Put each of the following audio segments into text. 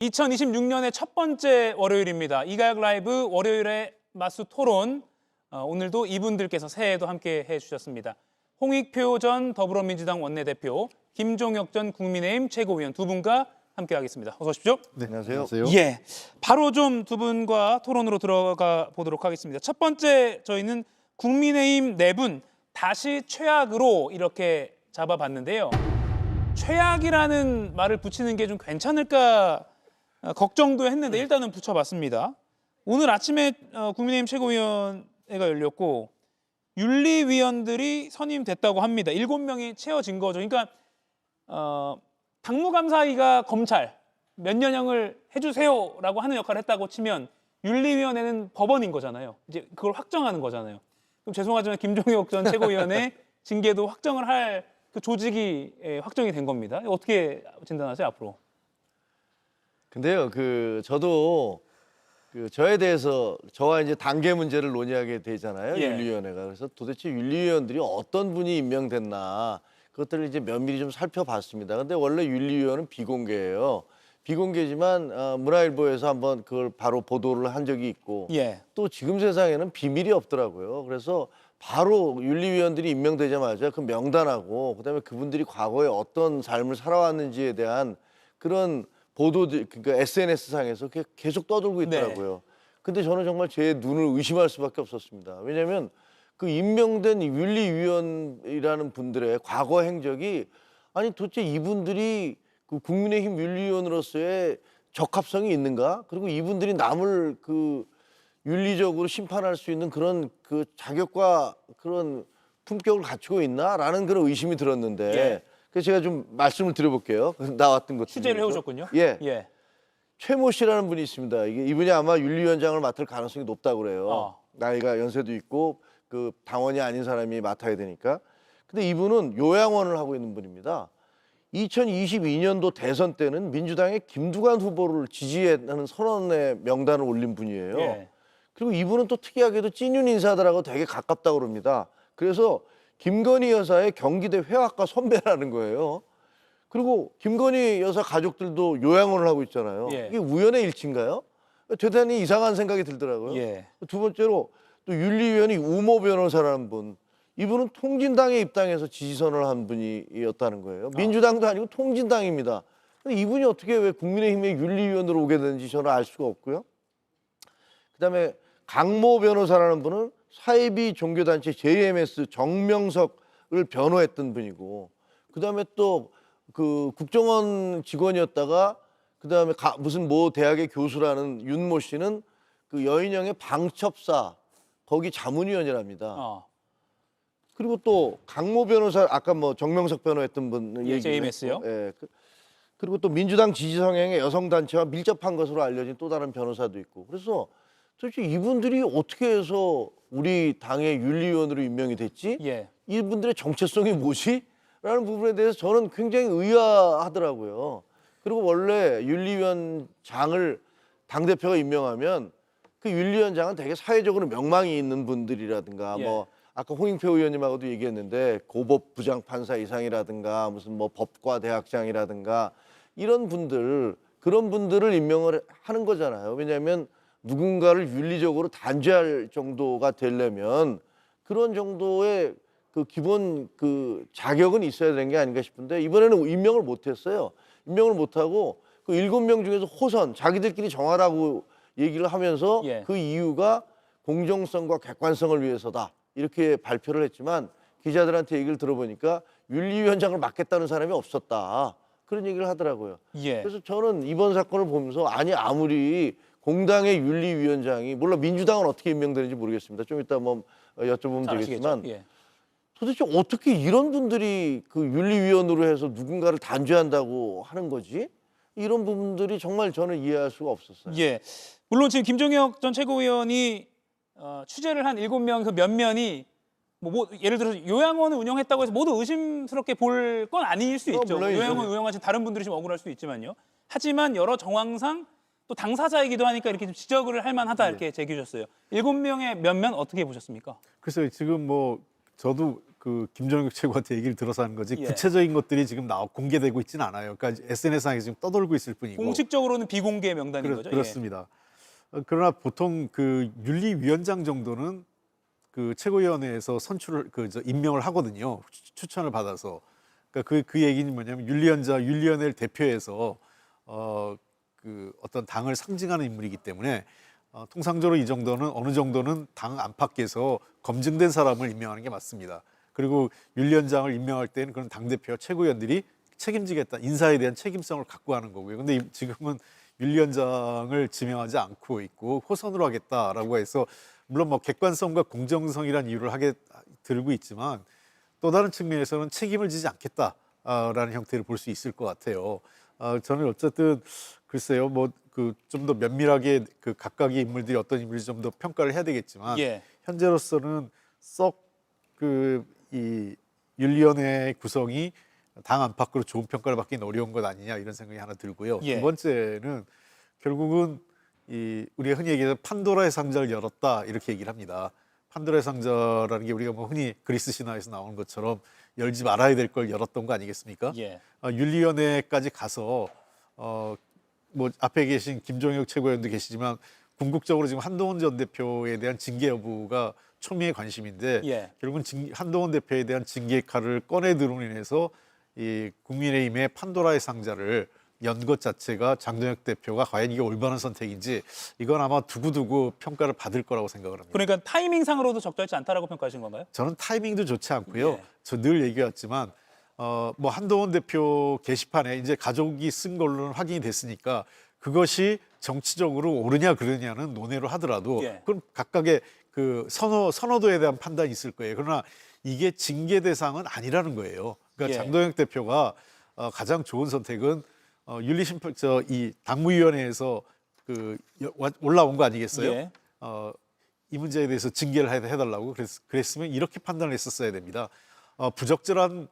2026년의 첫 번째 월요일입니다. 이가혁 라이브 월요일의 마수 토론. 오늘도 이분들께서 새해에도 함께 해주셨습니다. 홍익표 전 더불어민주당 원내대표, 김종혁 전 국민의힘 최고위원 두 분과 함께하겠습니다. 어서 오십시오. 네, 안녕하세요. 예, 바로 좀 두 분과 토론으로 들어가 보도록 하겠습니다. 첫 번째 저희는 국민의힘 네 분 다시 최악으로 이렇게 잡아봤는데요. 최악이라는 말을 붙이는 게 좀 괜찮을까 걱정도 했는데 일단은 붙여봤습니다. 오늘 아침에 국민의힘 최고위원회가 열렸고 윤리위원들이 선임됐다고 합니다. 7명이 채워진 거죠. 그러니까 당무감사위가 검찰 몇 년형을 해주세요라고 하는 역할을 했다고 치면 윤리위원회는 법원인 거잖아요. 이제 그걸 확정하는 거잖아요. 그럼 죄송하지만 김종혁 전 최고위원의 징계도 확정을 할 그 조직이 확정이 된 겁니다. 어떻게 진단하세요 앞으로? 근데요, 저도 저에 대해서 저와 이제 단계 문제를 논의하게 되잖아요. 예. 윤리위원회가. 그래서 도대체 윤리위원들이 어떤 분이 임명됐나 그것들을 이제 면밀히 좀 살펴봤습니다. 근데 원래 윤리위원은 비공개예요. 비공개지만 문화일보에서 한번 그걸 바로 보도를 한 적이 있고 예. 또 지금 세상에는 비밀이 없더라고요. 그래서 바로 윤리위원들이 임명되자마자 그 명단하고 그다음에 그분들이 과거에 어떤 삶을 살아왔는지에 대한 그런 보도들, 그러니까 SNS상에서 계속 떠돌고 있더라고요. 근데 저는 정말 제 눈을 의심할 수밖에 없었습니다. 왜냐하면 그 임명된 윤리위원이라는 분들의 과거 행적이 아니 도대체 이분들이 그 국민의힘 윤리위원으로서의 적합성이 있는가? 그리고 이분들이 남을 윤리적으로 심판할 수 있는 그런 그 자격과 그런 품격을 갖추고 있나라는 그런 의심이 들었는데 예. 그래서 제가 좀 말씀을 드려볼게요. 나왔던 것 취재를 해오셨군요. 예. 예. 최모 씨라는 분이 있습니다. 이분이 아마 윤리위원장을 맡을 가능성이 높다고 그래요. 나이가 연세도 있고 그 당원이 아닌 사람이 맡아야 되니까. 근데 이분은 요양원을 하고 있는 분입니다. 2022년도 대선 때는 민주당의 김두관 후보를 지지하는 선언의 명단을 올린 분이에요. 예. 그리고 이분은 또 특이하게도 찐윤 인사들하고 되게 가깝다고 그럽니다. 그래서 김건희 여사의 경기대 회화과 선배라는 거예요. 그리고 김건희 여사 가족들도 요양원을 하고 있잖아요. 예. 이게 우연의 일치인가요? 대단히 이상한 생각이 들더라고요. 예. 두 번째로 또 윤리위원이 우모 변호사라는 분. 이분은 통진당의 입당에서 지지선을 한 분이었다는 거예요. 민주당도 아니고 통진당입니다. 근데 이분이 어떻게 왜 국민의힘의 윤리위원으로 오게 되는지 저는 알 수가 없고요. 그다음에 강모 변호사라는 분은 사이비 종교단체 JMS 정명석을 변호했던 분이고 그다음에 또 그 국정원 직원이었다가 그다음에 무슨 모 대학의 교수라는 윤모 씨는 그 여인영의 방첩사 거기 자문위원이랍니다. 그리고 또 강모 변호사 아까 뭐 정명석 변호했던 분 예, JMS요? 예. 그리고 또 민주당 지지 성향의 여성 단체와 밀접한 것으로 알려진 또 다른 변호사도 있고 그래서 도대체 이분들이 어떻게 해서 우리 당의 윤리위원으로 임명이 됐지? 예. 이분들의 정체성이 뭐지? 라는 부분에 대해서 저는 굉장히 의아하더라고요. 그리고 원래 윤리위원장을 당대표가 임명하면 그 윤리위원장은 되게 사회적으로 명망이 있는 분들이라든가 예. 뭐 아까 홍익표 의원님하고도 얘기했는데 고법 부장판사 이상이라든가 무슨 뭐 법과 대학장이라든가 이런 분들 그런 분들을 임명을 하는 거잖아요. 왜냐하면 누군가를 윤리적으로 단죄할 정도가 되려면 그런 정도의 그 기본 그 자격은 있어야 되는 게 아닌가 싶은데 이번에는 임명을 못했어요. 임명을 못하고 그 7명 중에서 호선 자기들끼리 정하라고 얘기를 하면서 예. 그 이유가 공정성과 객관성을 위해서다 이렇게 발표를 했지만 기자들한테 얘기를 들어보니까 윤리위원장을 맡겠다는 사람이 없었다 그런 얘기를 하더라고요. 예. 그래서 저는 이번 사건을 보면서 아니 아무리 공당의 윤리위원장이 물론 민주당은 어떻게 임명되는지 모르겠습니다. 좀 이따 뭐 여쭤보면 되겠지만 예. 도대체 어떻게 이런 분들이 그 윤리위원으로 해서 누군가를 단죄한다고 하는 거지? 이런 부분들이 정말 저는 이해할 수가 없었어요. 예. 물론 지금 김종혁 전 최고위원이 취재를 한 7명 그 몇면이 뭐 예를 들어서 요양원을 운영했다고 해서 모두 의심스럽게 볼 건 아닐 수 있죠. 물론이죠. 요양원 운영하신 다른 분들이 좀 억울할 수도 있지만요. 하지만 여러 정황상 또 당사자이기도 하니까 이렇게 좀 지적을 할 만하다 이렇게 제기해 주셨어요. 7명의 면면 어떻게 보셨습니까? 글쎄요, 지금 뭐 저도 그 김종혁 최고한테 얘기를 들어서 하는 거지 예. 구체적인 것들이 지금 공개되고 있지는 않아요. 그러니까 SNS상에 지금 떠돌고 있을 뿐이고. 공식적으로는 비공개 명단인 거죠. 예. 그렇습니다. 그러나 보통 그 윤리위원장 정도는 그 최고위원회에서 임명을 하거든요. 추천을 받아서. 그러니까 그 얘기는 뭐냐면 윤리위원회를 대표해서 그 어떤 당을 상징하는 인물이기 때문에 통상적으로 이 정도는 어느 정도는 당 안팎에서 검증된 사람을 임명하는 게 맞습니다. 그리고 윤리위원장을 임명할 때는 그런 당대표 최고위원들이 책임지겠다, 인사에 대한 책임성을 갖고 하는 거고요. 근데 지금은 윤리위원장을 지명하지 않고 있고 호선으로 하겠다라고 해서 물론 뭐 객관성과 공정성이라는 이유를 들고 있지만 또 다른 측면에서는 책임을 지지 않겠다라는 형태를 볼 수 있을 것 같아요. 저는 어쨌든 글쎄요, 뭐 그 좀 더 면밀하게 그 각각의 인물들이 어떤 인물인지 좀 더 평가를 해야 되겠지만 예. 현재로서는 썩 그 이 윤리위원회 구성이 당 안팎으로 좋은 평가를 받기는 어려운 것 아니냐 이런 생각이 하나 들고요. 예. 두 번째는 결국은 우리가 흔히 얘기해서 판도라의 상자를 열었다 이렇게 얘기를 합니다. 판도라의 상자라는 게 우리가 뭐 흔히 그리스 신화에서 나오는 것처럼 열지 말아야 될 걸 열었던 거 아니겠습니까? 예. 윤리위원회까지 가서 뭐 앞에 계신 김종혁 최고위원도 계시지만 궁극적으로 지금 한동훈 전 대표에 대한 징계 여부가 초미의 관심인데 예. 결국은 한동훈 대표에 대한 징계 칼을 꺼내 들음으로 인해서 이 국민의힘의 판도라의 상자를 연 것 자체가 장동혁 대표가 과연 이게 올바른 선택인지 이건 아마 두고두고 평가를 받을 거라고 생각을 합니다. 그러니까 타이밍상으로도 적절치 않다라고 평가하신 건가요? 저는 타이밍도 좋지 않고요. 예. 저 늘 얘기했지만 뭐 한동훈 대표 게시판에 이제 가족이 쓴 걸로는 확인이 됐으니까 그것이 정치적으로 옳으냐 그르냐는 논의로 하더라도 예. 그건 각각의 그 선호도에 대한 판단이 있을 거예요. 그러나 이게 징계 대상은 아니라는 거예요. 그러니까 예. 장동혁 대표가 가장 좋은 선택은 윤리심판 이 당무위원회에서 올라온 거 아니겠어요? 예. 이 문제에 대해서 징계를 해달라고 그랬으면 이렇게 판단을 했었어야 됩니다. 부적절한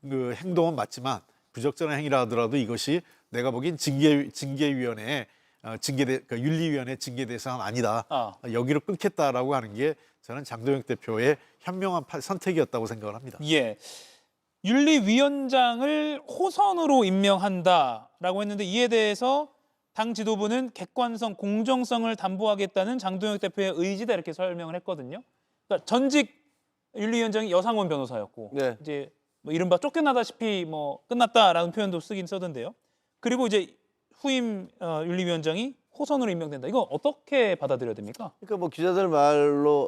그 행동은 맞지만 부적절한 행위라 하더라도 이것이 내가 보기엔 징계위원회 그러니까 윤리위원회 징계 대상은 아니다. 여기로 끊겠다라고 하는 게 저는 장동혁 대표의 현명한 선택이었다고 생각을 합니다. 예. 윤리위원장을 호선으로 임명한다라고 했는데 이에 대해서 당 지도부는 객관성, 공정성을 담보하겠다는 장동혁 대표의 의지다 이렇게 설명을 했거든요. 그러니까 전직 윤리위원장이 여상원 변호사였고 네. 이제 뭐 이른바 쫓겨나다시피 뭐 끝났다라는 표현도 쓰긴 쓰던데요. 그리고 이제 후임 윤리위원장이 호선으로 임명된다. 이거 어떻게 받아들여야 됩니까? 그러니까 뭐 기자들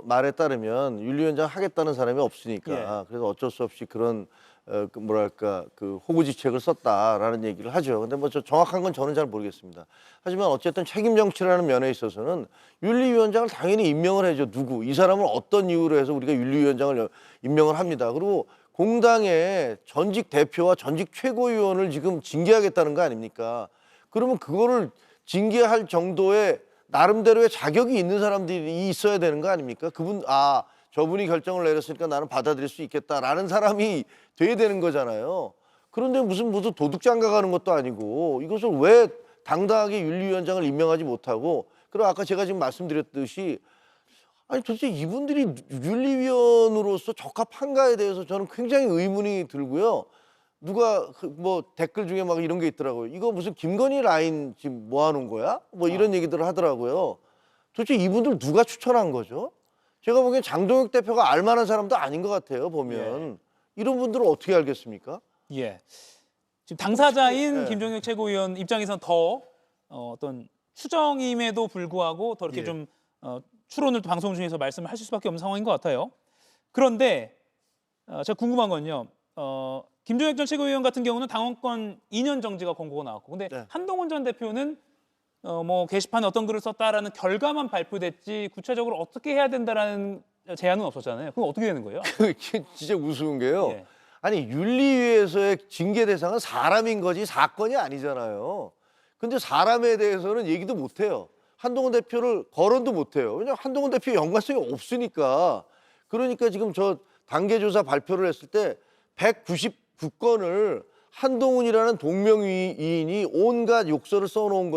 말에 따르면 윤리위원장 하겠다는 사람이 없으니까 그래서 어쩔 수 없이 그런 그 호구지책을 썼다라는 얘기를 하죠. 근데 뭐 저 정확한 건 저는 잘 모르겠습니다. 하지만 어쨌든 책임 정치라는 면에 있어서는 윤리위원장을 당연히 임명을 해줘. 누구? 이 사람은 어떤 이유로 해서 우리가 윤리위원장을 임명을 합니다. 그리고 공당의 전직 대표와 전직 최고위원을 지금 징계하겠다는 거 아닙니까? 그러면 그거를 징계할 정도의 나름대로의 자격이 있는 사람들이 있어야 되는 거 아닙니까? 저분이 결정을 내렸으니까 나는 받아들일 수 있겠다라는 사람이 돼야 되는 거잖아요. 그런데 무슨 도둑장가 가는 것도 아니고 이것을 왜 당당하게 윤리위원장을 임명하지 못하고 그리고 아까 제가 지금 말씀드렸듯이 아니 도대체 이분들이 윤리위원으로서 적합한가에 대해서 저는 굉장히 의문이 들고요. 누가 뭐 댓글 중에 막 이런 게 있더라고요. 이거 무슨 김건희 라인 지금 뭐 하는 거야? 뭐 이런 얘기들을 하더라고요. 도대체 이분들 누가 추천한 거죠? 제가 보기엔 장동혁 대표가 알만한 사람도 아닌 것 같아요. 보면 이런 분들은 어떻게 알겠습니까? 예. 지금 당사자인 예. 김종혁 최고위원 입장에서는 더 어떤 추정임에도 불구하고 더 이렇게 예. 좀 추론을 또 방송 중에서 말씀을 하실 수밖에 없는 상황인 것 같아요. 그런데 제가 궁금한 건요. 김종혁 전 최고위원 같은 경우는 당원권 2년 정지가 권고가 나왔고, 근데 네. 한동훈 전 대표는 뭐 게시판에 어떤 글을 썼다라는 결과만 발표됐지 구체적으로 어떻게 해야 된다라는 제안은 없었잖아요. 그럼 어떻게 되는 거예요? 진짜 우스운 게요. 예. 아니 윤리위에서의 징계 대상은 사람인 거지 사건이 아니잖아요. 근데 사람에 대해서는 얘기도 못 해요. 한동훈 대표를 거론도 못 해요. 왜냐하면 한동훈 대표 연관성이 없으니까. 그러니까 지금 저 단계조사 발표를 했을 때 199건을 한동훈이라는 동명이인이 온갖 욕설을 써놓은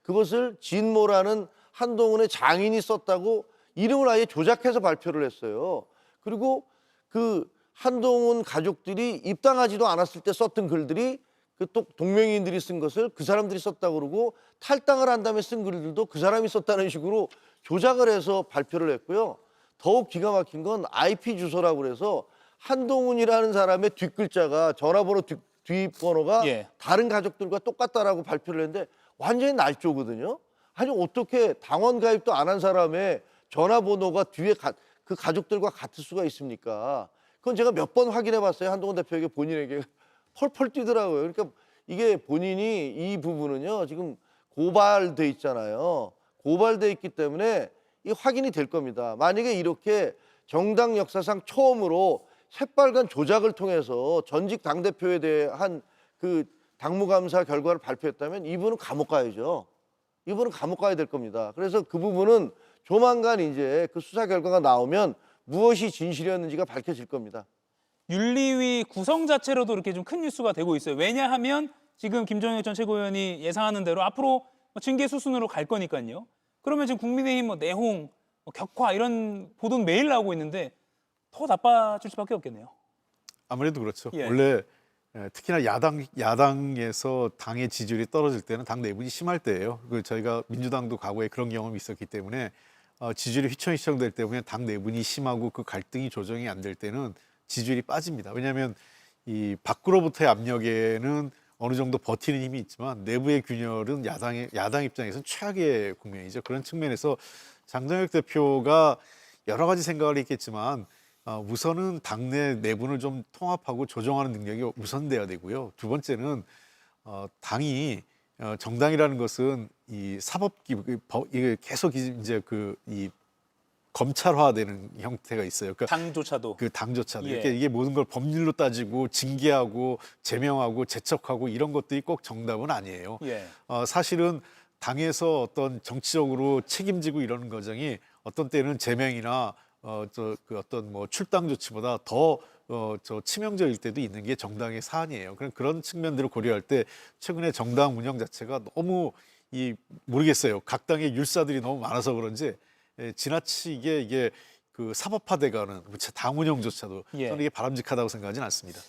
그것을 진모라는 한동훈의 장인이 썼다고 이름을 아예 조작해서 발표를 했어요. 그리고 그 한동훈 가족들이 입당하지도 않았을 때 썼던 글들이 그 또 동명이인들이 쓴 것을 그 사람들이 썼다고 그러고 탈당을 한 다음에 쓴 글들도 그 사람이 썼다는 식으로 조작을 해서 발표를 했고요. 더욱 기가 막힌 건 IP 주소라고 그래서 한동훈이라는 사람의 뒷글자가 전화번호 뒷번호가 예. 다른 가족들과 똑같다라고 발표를 했는데 완전히 날조거든요. 아니 어떻게 당원 가입도 안 한 사람의 전화번호가 뒤에 그 가족들과 같을 수가 있습니까? 그건 제가 몇 번 확인해 봤어요. 한동훈 대표에게 본인에게 펄펄 뛰더라고요. 그러니까 이게 본인이 이 부분은요. 지금 고발돼 있잖아요. 고발돼 있기 때문에 이 확인이 될 겁니다. 만약에 이렇게 정당 역사상 처음으로 새빨간 조작을 통해서 전직 당대표에 대한 그 당무감사 결과를 발표했다면 이분은 감옥 가야죠. 이분은 감옥 가야 될 겁니다. 그래서 그 부분은 조만간 이제 그 수사 결과가 나오면 무엇이 진실이었는지가 밝혀질 겁니다. 윤리위 구성 자체로도 이렇게 좀 큰 뉴스가 되고 있어요. 왜냐하면 지금 김종혁 전 최고위원이 예상하는 대로 앞으로 징계 수순으로 갈 거니까요. 그러면 지금 국민의힘 내홍, 격화 이런 보도는 매일 나오고 있는데 더 나빠질 수밖에 없겠네요. 아무래도 그렇죠. 예. 원래 특히나 야당에서 당의 지지율이 떨어질 때는 당 내분이 심할 때예요. 저희가 민주당도 과거에 그런 경험이 있었기 때문에 지지율이 휘청휘청 될 때문에 당 내분이 심하고 그 갈등이 조정이 안 될 때는 지지율이 빠집니다. 왜냐하면 이 밖으로부터의 압력에는 어느 정도 버티는 힘이 있지만 내부의 균열은 야당 입장에서는 최악의 국면이죠. 그런 측면에서 장동혁 대표가 여러 가지 생각을 했겠지만 우선은 당내 내분을 좀 통합하고 조정하는 능력이 우선돼야 되고요. 두 번째는 당이 정당이라는 것은 이 이게 계속 이제 이 검찰화되는 형태가 있어요. 그러니까 당조차도. 그 당조차도 예. 이렇게 이게 모든 걸 법률로 따지고 징계하고 제명하고 제척하고 이런 것들이 꼭 정답은 아니에요. 예. 사실은 당에서 어떤 정치적으로 책임지고 이러는 과정이 어떤 때는 제명이나 어떤 뭐 출당 조치보다 더 치명적일 때도 있는 게 정당의 사안이에요. 그런 측면들을 고려할 때 최근에 정당 운영 자체가 너무 모르겠어요. 각 당의 율사들이 너무 많아서 그런지 지나치게 이게 그 사법화돼가는 당 운영조차도 예. 저는 이게 바람직하다고 생각하지는 않습니다.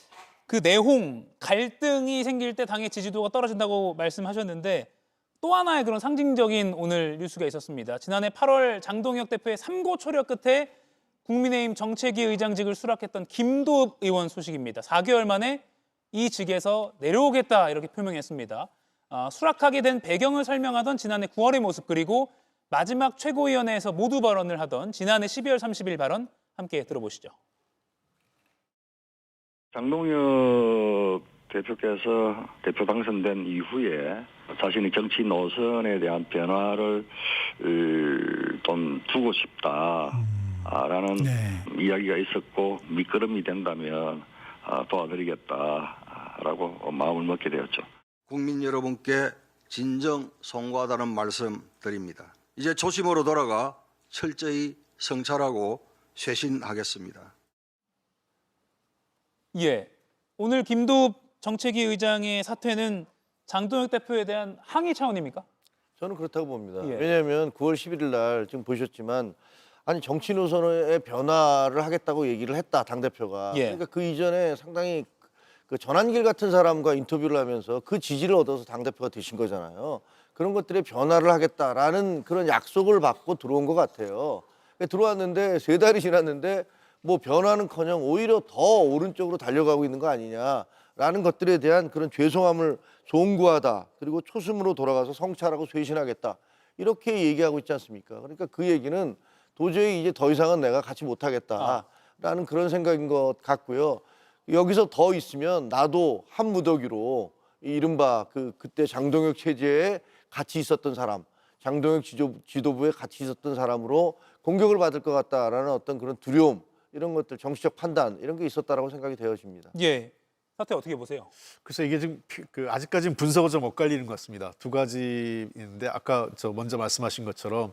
그 내홍, 갈등이 생길 때 당의 지지도가 떨어진다고 말씀하셨는데 또 하나의 그런 상징적인 오늘 뉴스가 있었습니다. 지난해 8월 장동혁 대표의 삼고 초려 끝에 국민의힘 정책위 의장직을 수락했던 김도읍 의원 소식입니다. 4개월 만에 이 직에서 내려오겠다 이렇게 표명했습니다. 수락하게 된 배경을 설명하던 지난해 9월의 모습 그리고 마지막 최고위원회에서 모두 발언을 하던 지난해 12월 30일 발언 함께 들어보시죠. 장동혁 대표께서 대표 당선된 이후에 자신의 정치 노선에 대한 변화를 좀 두고 싶다라는 이야기가 있었고 밑거름이 된다면 도와드리겠다라고 마음을 먹게 되었죠. 국민 여러분께 진정 송구하다는 말씀 드립니다. 이제 초심으로 돌아가 철저히 성찰하고 쇄신하겠습니다. 예, 오늘 김도읍 정책위 의장의 사퇴는 장동혁 대표에 대한 항의 차원입니까? 저는 그렇다고 봅니다. 예. 왜냐하면 9월 11일 날 지금 보셨지만 아니 정치 노선의 변화를 하겠다고 얘기를 했다 당대표가. 예. 그러니까 그 이전에 상당히 그 전환길 같은 사람과 인터뷰를 하면서 그 지지를 얻어서 당대표가 되신 거잖아요. 그런 것들의 변화를 하겠다라는 그런 약속을 받고 들어온 것 같아요. 들어왔는데 3달이 지났는데 뭐 변화는커녕 오히려 더 오른쪽으로 달려가고 있는 거 아니냐라는 것들에 대한 그런 죄송함을 송구하다. 그리고 초심으로 돌아가서 성찰하고 쇄신하겠다. 이렇게 얘기하고 있지 않습니까? 그러니까 그 얘기는 도저히 이제 더 이상은 내가 같이 못하겠다라는 그런 생각인 것 같고요. 여기서 더 있으면 나도 한 무더기로 이른바 그때 장동혁 체제에 같이 있었던 사람, 장동혁 지도부에 같이 있었던 사람으로 공격을 받을 것 같다라는 어떤 그런 두려움, 이런 것들, 정치적 판단 이런 게 있었다라고 생각이 되어집니다. 예, 사퇴 어떻게 보세요? 그래서 이게 지금 아직까지는 분석은 좀 엇갈리는 것 같습니다. 두 가지 있는데 아까 먼저 말씀하신 것처럼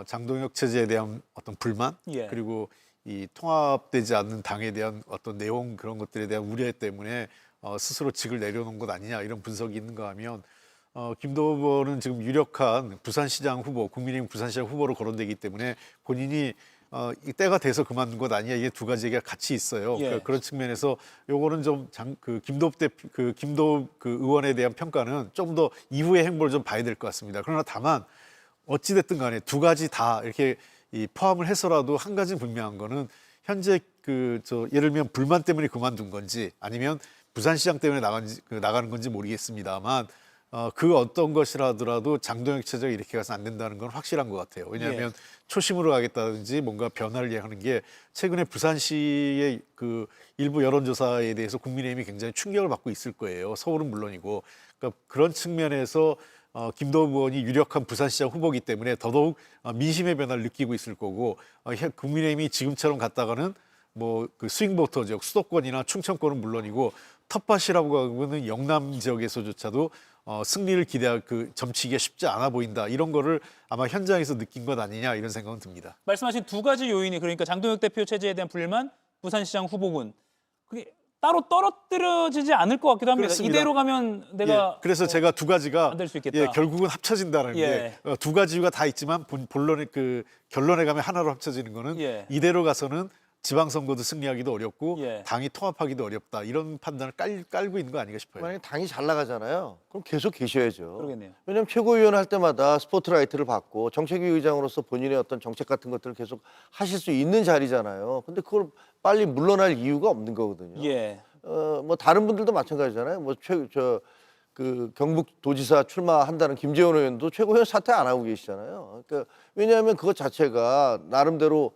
장동혁 체제에 대한 어떤 불만 예. 그리고 이 통합되지 않는 당에 대한 어떤 내용 그런 것들에 대한 우려 때문에 스스로 직을 내려놓은 것 아니냐 이런 분석이 있는가 하면 김도읍 의원은 지금 유력한 부산시장 후보, 국민의힘 부산시장 후보로 거론되기 때문에 본인이 이 때가 돼서 그만둔 것 아니냐 이게 두 가지 얘기가 같이 있어요. 예. 그런 측면에서 요거는 좀 김도 의원에 대한 평가는 좀 더 이후의 행보를 좀 봐야 될 것 같습니다. 그러나 다만 어찌 됐든 간에 두 가지 다 이렇게 포함을 해서라도 한 가지는 분명한 거는 현재 예를 들면 불만 때문에 그만둔 건지 아니면 부산시장 때문에 나가는 건지 모르겠습니다만 그 어떤 것이라더라도 장동혁 체제가 이렇게 가서 안 된다는 건 확실한 것 같아요. 왜냐하면 초심으로 가겠다든지 뭔가 변화를 얘기하는 게 최근에 부산시의 그 일부 여론조사에 대해서 국민의힘이 굉장히 충격을 받고 있을 거예요. 서울은 물론이고. 그러니까 그런 측면에서 김도우 의원이 유력한 부산시장 후보이기 때문에 더더욱 민심의 변화를 느끼고 있을 거고 국민의힘이 지금처럼 갔다가는 뭐 그 스윙보터 지역 수도권이나 충청권은 물론이고 텃밭이라고 하고는 영남 지역에서조차도 승리를 기대할 점치기가 쉽지 않아 보인다. 이런 거를 아마 현장에서 느낀 것 아니냐 이런 생각은 듭니다. 말씀하신 두 가지 요인이 그러니까 장동혁 대표 체제에 대한 불만, 부산시장 후보군 그게 따로 떨어뜨려지지 않을 것 같기도 합니다. 그렇습니다. 이대로 가면 내가 그래서 제가 두 가지가 안될수 있겠다. 결국은 합쳐진다는 예. 게 두 가지 이유가 다 있지만 본론의 결론에 가면 하나로 합쳐지는 거는 예. 이대로 가서는 지방선거도 승리하기도 어렵고 예. 당이 통합하기도 어렵다. 이런 판단을 깔고 있는 거 아닌가 싶어요. 만약에 당이 잘 나가잖아요. 그럼 계속 계셔야죠. 그러겠네요. 왜냐하면 최고위원 할 때마다 스포트라이트를 받고 정책위 의장으로서 본인의 어떤 정책 같은 것들을 계속 하실 수 있는 자리잖아요. 근데 그걸 빨리 물러날 이유가 없는 거거든요. 예. 뭐 다른 분들도 마찬가지잖아요. 뭐 경북도지사 출마한다는 김재원 의원도 최고위원 사퇴 안 하고 계시잖아요. 그러니까 왜냐하면 그것 자체가 나름대로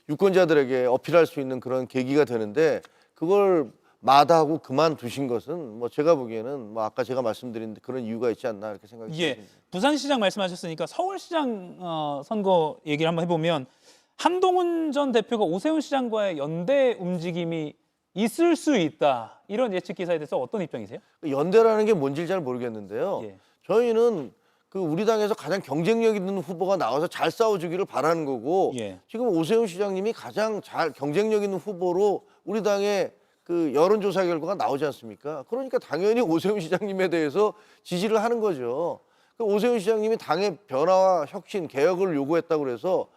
유권자들에게 어필할 수 있는 그런 계기가 되는데 그걸 마다하고 그만두신 것은 뭐 제가 보기에는 뭐 아까 제가 말씀드린 그런 이유가 있지 않나 이렇게 생각이 예. 듭니다. 부산시장 말씀하셨으니까 서울시장 선거 얘기를 한번 해보면 한동훈 전 대표가 오세훈 시장과의 연대 움직임이 있을 수 있다. 이런 예측 기사에 대해서 어떤 입장이세요? 연대라는 게 뭔지 잘 모르겠는데요. 예. 저희는 우리 당에서 가장 경쟁력 있는 후보가 나와서 잘 싸워주기를 바라는 거고 예. 지금 오세훈 시장님이 가장 잘 경쟁력 있는 후보로 우리 당의 여론조사 결과가 나오지 않습니까? 그러니까 당연히 오세훈 시장님에 대해서 지지를 하는 거죠. 오세훈 시장님이 당의 변화와 혁신, 개혁을 요구했다고 그래서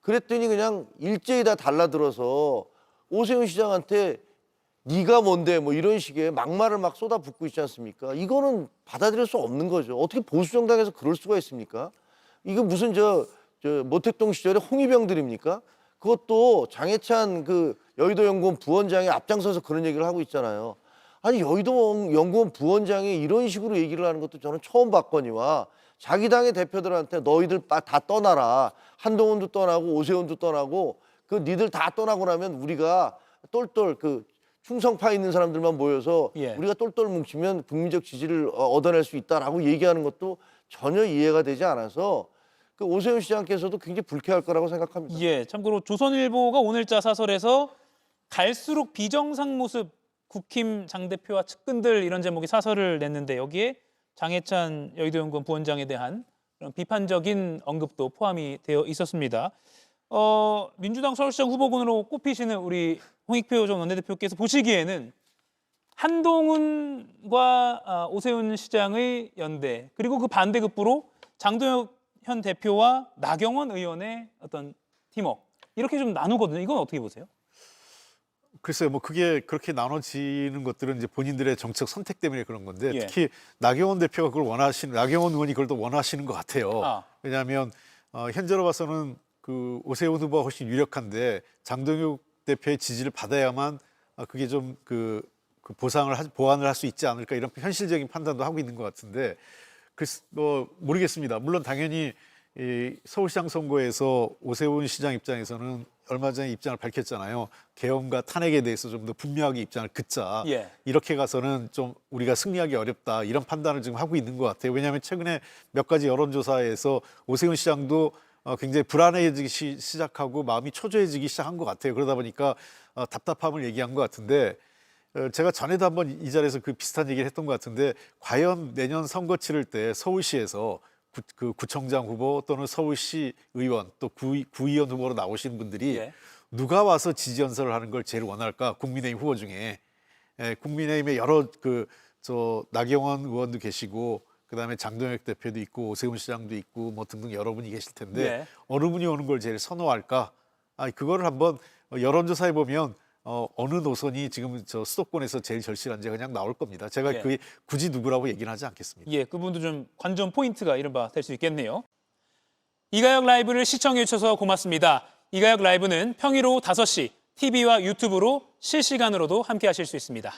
그랬더니 그냥 일제히 다 달라들어서 오세훈 시장한테 네가 뭔데 뭐 이런 식의 막말을 막 쏟아붓고 있지 않습니까? 이거는 받아들일 수 없는 거죠. 어떻게 보수 정당에서 그럴 수가 있습니까? 이거 무슨 모택동 시절에 홍위병들입니까? 그것도 장해찬 여의도 연구원 부원장이 앞장서서 그런 얘기를 하고 있잖아요. 아니 여의도 연구원 부원장이 이런 식으로 얘기를 하는 것도 저는 처음 봤거니와 자기 당의 대표들한테 너희들 다 떠나라. 한동훈도 떠나고 오세훈도 떠나고 니들 다 떠나고 나면 우리가 똘똘 충성파 있는 사람들만 모여서 예. 우리가 똘똘 뭉치면 국민적 지지를 얻어낼 수 있다라고 얘기하는 것도 전혀 이해가 되지 않아서 오세훈 시장께서도 굉장히 불쾌할 거라고 생각합니다. 예. 참고로 조선일보가 오늘자 사설에서 갈수록 비정상 모습 국힘 장 대표와 측근들 이런 제목의 사설을 냈는데 여기에 장해찬 여의도연구원 부원장에 대한 그런 비판적인 언급도 포함이 되어 있었습니다. 민주당 서울시장 후보군으로 꼽히시는 우리 홍익표 전 원내대표께서 보시기에는 한동훈과 오세훈 시장의 연대 그리고 그 반대급부로 장동혁 현 대표와 나경원 의원의 어떤 팀워크 이렇게 좀 나누거든요. 이건 어떻게 보세요? 글쎄요, 뭐 그게 그렇게 나눠지는 것들은 이제 본인들의 정책 선택 때문에 그런 건데 예. 특히 나경원 의원이 그걸 더 원하시는 것 같아요. 왜냐하면 현재로 봐서는 오세훈 후보가 훨씬 유력한데 장동혁 대표의 지지를 받아야만 그게 좀 보완을 할 수 있지 않을까 이런 현실적인 판단도 하고 있는 것 같은데 뭐 모르겠습니다. 물론 당연히 이 서울시장 선거에서 오세훈 시장 입장에서는 얼마 전에 입장을 밝혔잖아요. 계엄과 탄핵에 대해서 좀 더 분명하게 입장을 긋자. 예. 이렇게 가서는 좀 우리가 승리하기 어렵다. 이런 판단을 지금 하고 있는 것 같아요. 왜냐하면 최근에 몇 가지 여론조사에서 오세훈 시장도 굉장히 불안해지기 시작하고 마음이 초조해지기 시작한 것 같아요. 그러다 보니까 답답함을 얘기한 것 같은데 제가 전에도 한번 이 자리에서 비슷한 얘기를 했던 것 같은데 과연 내년 선거 치를 때 서울시에서 구청장 후보 또는 서울시 의원 또 구의원 후보로 나오시는 분들이 예. 누가 와서 지지 연설을 하는 걸 제일 원할까? 국민의힘 후보 중에 국민의힘의 여러 나경원 의원도 계시고 그다음에 장동혁 대표도 있고 오세훈 시장도 있고 뭐 등등 여러분이 계실 텐데 예. 어느 분이 오는 걸 제일 선호할까? 그거를 한번 여론조사해 보면 어느 노선이 지금 저 수도권에서 제일 절실한지 그냥 나올 겁니다. 제가 예. 그게 굳이 누구라고 얘기는 하지 않겠습니다. 예, 그분도 좀 관전 포인트가 이른바 될 수 있겠네요. 이가혁 라이브를 시청해 주셔서 고맙습니다. 이가혁 라이브는 평일 오후 5시 TV와 유튜브로 실시간으로도 함께 하실 수 있습니다.